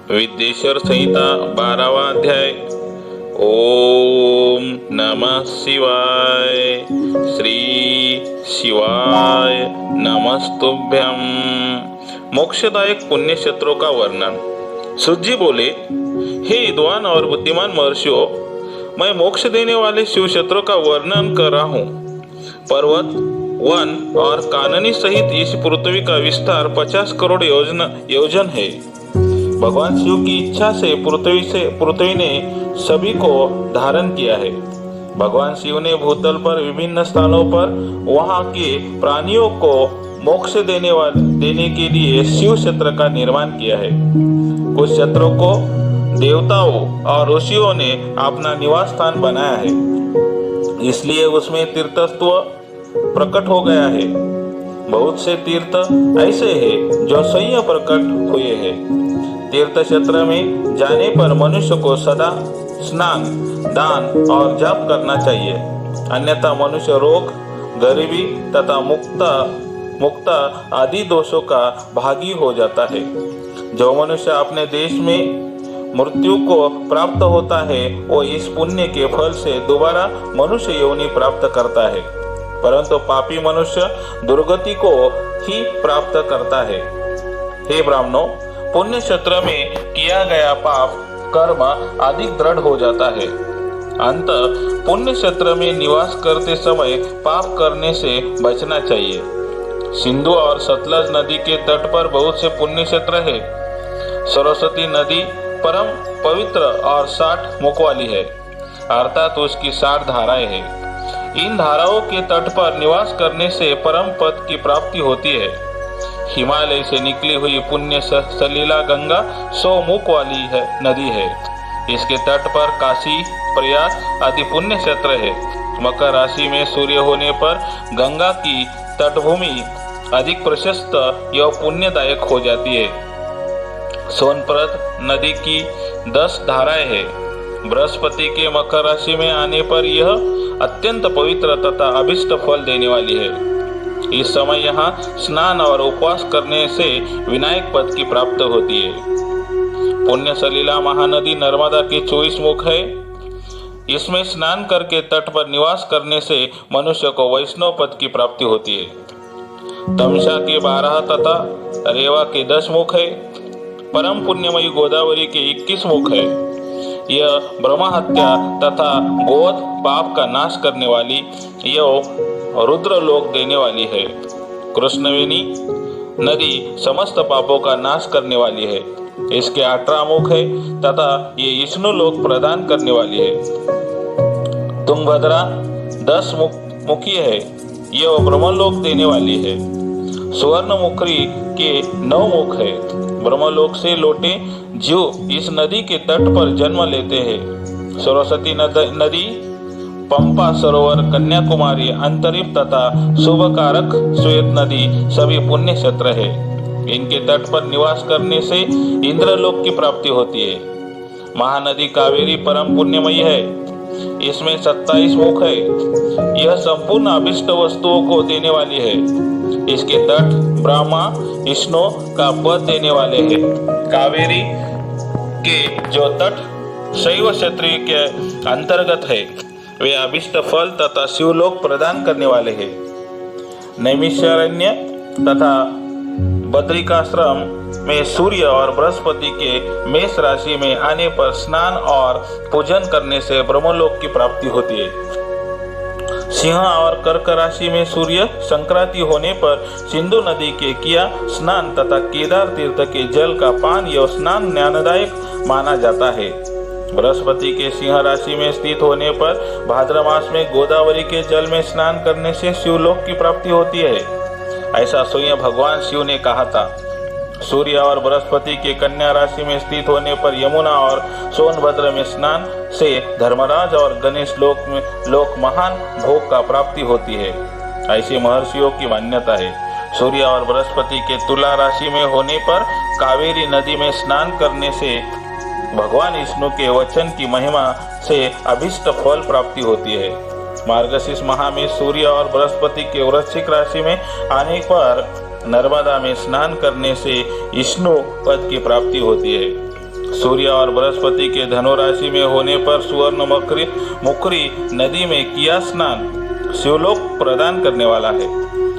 विद्येश्वर संहिता 12वां अध्याय। ओम नमः शिवाय। श्री शिवाय नमस्तुभ्यं। मोक्षदायक पुण्य क्षेत्रों का वर्णन। सूत जी बोले, हे विद्वान और बुद्धिमान महर्षियों, मैं मोक्ष देने वाले शिव क्षेत्रों का वर्णन कर रहा हूँ। पर्वत, वन और काननी सहित इस पृथ्वी का विस्तार 50 करोड़ योजन है। भगवान शिव की इच्छा से पृथ्वी ने सभी को धारण किया है। भगवान शिव ने भूतल पर विभिन्न स्थानों पर वहां के प्राणियों को मोक्ष देने के लिए शिव क्षेत्र का निर्माण किया है। कुछ क्षेत्रों को देवताओं और ऋषियों ने अपना निवास स्थान बनाया है, इसलिए उसमें तीर्थत्व प्रकट हो गया है। बहुत से तीर्थ ऐसे हैं जो स्वयं प्रकट हुए हैं। तीर्थ क्षेत्र में जाने पर मनुष्य को सदा स्नान, दान और जप करना चाहिए, अन्यथा मनुष्य रोग, गरीबी तथा मुक्ता आदि दोषों का भागी हो जाता है। जो मनुष्य अपने देश में मृत्यु को प्राप्त होता है, वो इस पुण्य के फल से दोबारा मनुष्य योनि प्राप्त करता है, परंतु पापी मनुष्य दुर्गति को ही प्राप्त करता है। हे ब्राह्मणों, पुण्य क्षेत्र में किया गया पाप कर्म अधिक दृढ़ हो जाता है। अंत पुण्य क्षेत्र में निवास करते समय पाप करने से बचना चाहिए। सिंधु और सतलज नदी के तट पर बहुत से पुण्य क्षेत्र है। सरस्वती नदी परम पवित्र और 60 मुख वाली है, अर्थात उसकी 60 धाराएं हैं। इन धाराओं के तट पर निवास करने से परम पद की प्राप्ति होती है। हिमालय से निकली हुई पुण्य सलीला गंगा 100 मुख वाली नदी है। इसके तट पर काशी, प्रयाग आदि पुण्य क्षेत्र है। मकर राशि में सूर्य होने पर गंगा की तटभूमि अधिक प्रशस्त एवं पुण्यदायक हो जाती है। सोनप्रद नदी की 10 धाराएं हैं। बृहस्पति के मकर राशि में आने पर यह अत्यंत पवित्र तथा अभिष्ट फल देने वाली है। इस समय यहाँ स्नान और उपवास करने से विनायक पद की प्राप्ति होती है। पुण्य सलीला महानदी नर्मदा की 24 मुख है। इसमें स्नान करके तट पर निवास करने से मनुष्य को वैष्णव पद की प्राप्ति होती है। तमसा के 12 तथा रेवा के 10 मुख है। परम पुण्यमयी गोदावरी के 21 मुख है। यह ब्रह्महत्या तथा गोद पाप का नाश करने वाली यह रुद्र लोक देने वाली है। कृष्णवेणी नदी समस्त पापों का नाश करने वाली है। इसके 18 मुख है तथा ये विष्णु लोक प्रदान करने वाली है। तुंगभद्रा 10 मुखी है। यह ब्रह्मलोक देने वाली है। सुवर्णमुखी के 9 मुख है। ब्रह्मलोक से लौटे जीव इस नदी के तट पर जन्म लेते हैं। सरस्वती नदी, पंपा सरोवर, कन्याकुमारी, अंतरिक्ष तथा शुभकारक श्वेत नदी सभी पुण्य क्षेत्र है। इनके तट पर निवास करने से इंद्रलोक की प्राप्ति होती है। महानदी कावेरी परम पुण्यमयी है। इसमें 27 मुख है। यह संपूर्ण अभिष्ट वस्तुओं को देने वाली है। इसके तट ब्रह्मा विष्णु का पद देने वाले हैं। कावेरी के जो तट शैव क्षेत्र के अंतर्गत है, वे अभिष्ट फल तथा शिवलोक प्रदान करने वाले हैं। नैमिषारण्य तथा बद्रिकाश्रम में सूर्य और बृहस्पति के मेष राशि में आने पर स्नान और पूजन करने से ब्रह्मलोक की प्राप्ति होती है। सिंह और कर्क राशि में सूर्य संक्रांति होने पर सिंधु नदी के किया स्नान तथा केदार तीर्थ के जल का पान एवं स्नान ज्ञानदायक माना जाता है। बृहस्पति के सिंह राशि में स्थित होने पर भाद्र मास में गोदावरी के जल में स्नान करने से शिवलोक की प्राप्ति होती है, ऐसा स्वयं भगवान शिव ने कहा था। सूर्य और बृहस्पति के कन्या राशि में स्थित होने पर यमुना और सोनभद्र में स्नान से धर्मराज और गणेश लोक महान भोग का प्राप्ति होती है, ऐसी महर्षियों की मान्यता है। सूर्य और बृहस्पति के तुला राशि में होने पर कावेरी नदी में स्नान करने से भगवान विष्णु के वचन की महिमा से अभिष्ट फल प्राप्ति होती है। मार्गशीर्ष माह में सूर्य और बृहस्पति के वृश्चिक राशि में आने पर नर्मदा में स्नान करने से विष्णु पद की प्राप्ति होती है। सूर्य और बृहस्पति के धनु राशि में होने पर सुवर्ण मुखरी नदी में किया स्नान शिवलोक प्रदान करने वाला है।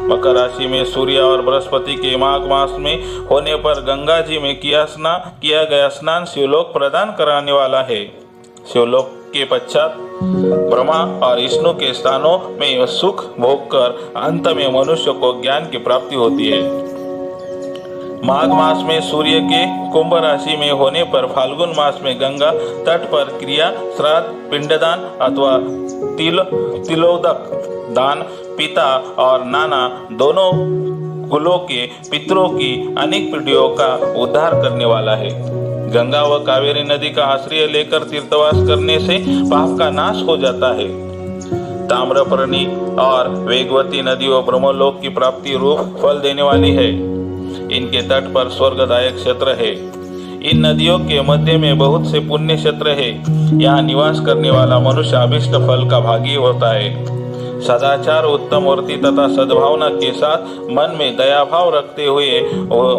मकर राशि में सूर्य और बृहस्पति के माघ मास में होने पर गंगा जी में किया गया स्नान शिवलोक प्रदान कराने वाला है। शिवलोक के पश्चात ब्रह्मा और विष्णु के स्थानों में सुख भोग कर अंत में मनुष्य को ज्ञान की प्राप्ति होती है। माघ मास में सूर्य के कुंभ राशि में होने पर फाल्गुन मास में गंगा तट पर क्रिया श्राद्ध पिंडदान अथवा तिलोदक दान पिता और नाना दोनों कुलों के पितरों की अनेक पीढ़ियों का उद्धार करने वाला है। गंगा व कावेरी नदी का आश्रय लेकर तीर्थवास करने से पाप का नाश हो जाता है। ताम्रपर्णी और वेगवती नदियों ब्रह्मलोक की प्राप्ति रूप फल देने वाली है। इनके तट पर स्वर्गदायक क्षेत्र है। इन नदियों के मध्य में बहुत से पुण्य क्षेत्र है। यहाँ निवास करने वाला मनुष्य अभिष्ट फल का भागी होता है। सदाचार उत्तम वर्ती तथा सद्भावना के साथ मन में दया भाव रखते हुए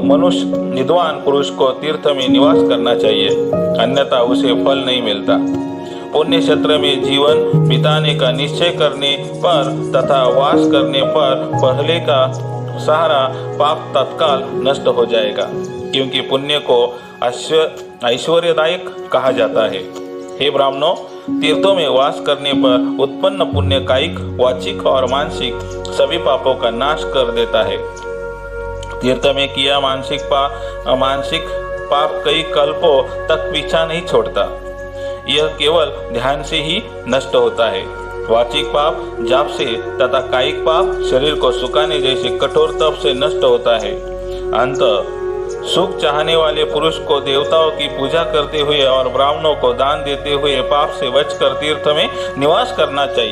मनुष्य विद्वान पुरुष को तीर्थ में निवास करना चाहिए, अन्यथा उसे फल नहीं मिलता। पुण्य क्षेत्र में जीवन बिताने का निश्चय करने पर तथा वास करने पर पहले का सारा पाप तत्काल नष्ट हो जाएगा, क्योंकि पुण्य को ऐश्वर्यदायक कहा जाता है। हे ब्राह्मणों, तीर्थों में वास करने पर उत्पन्न पुण्य कायिक, वाचिक और मानसिक सभी पापों का नाश कर देता है। तीर्थ में किया मानसिक पाप कई कल्पों तक पीछा नहीं छोड़ता। यह केवल ध्यान से ही नष्ट होता है। वाचिक पाप जाप से तथा कायिक पाप शरीर को सुखाने जैसे कठोर तप से नष्ट होता है। अंत सुख चाहने वाले पुरुष को देवताओं की पूजा करते हुए और ब्राह्मणों को दान देते हुए पाप से बचकर तीर्थ में निवास करना चाहिए।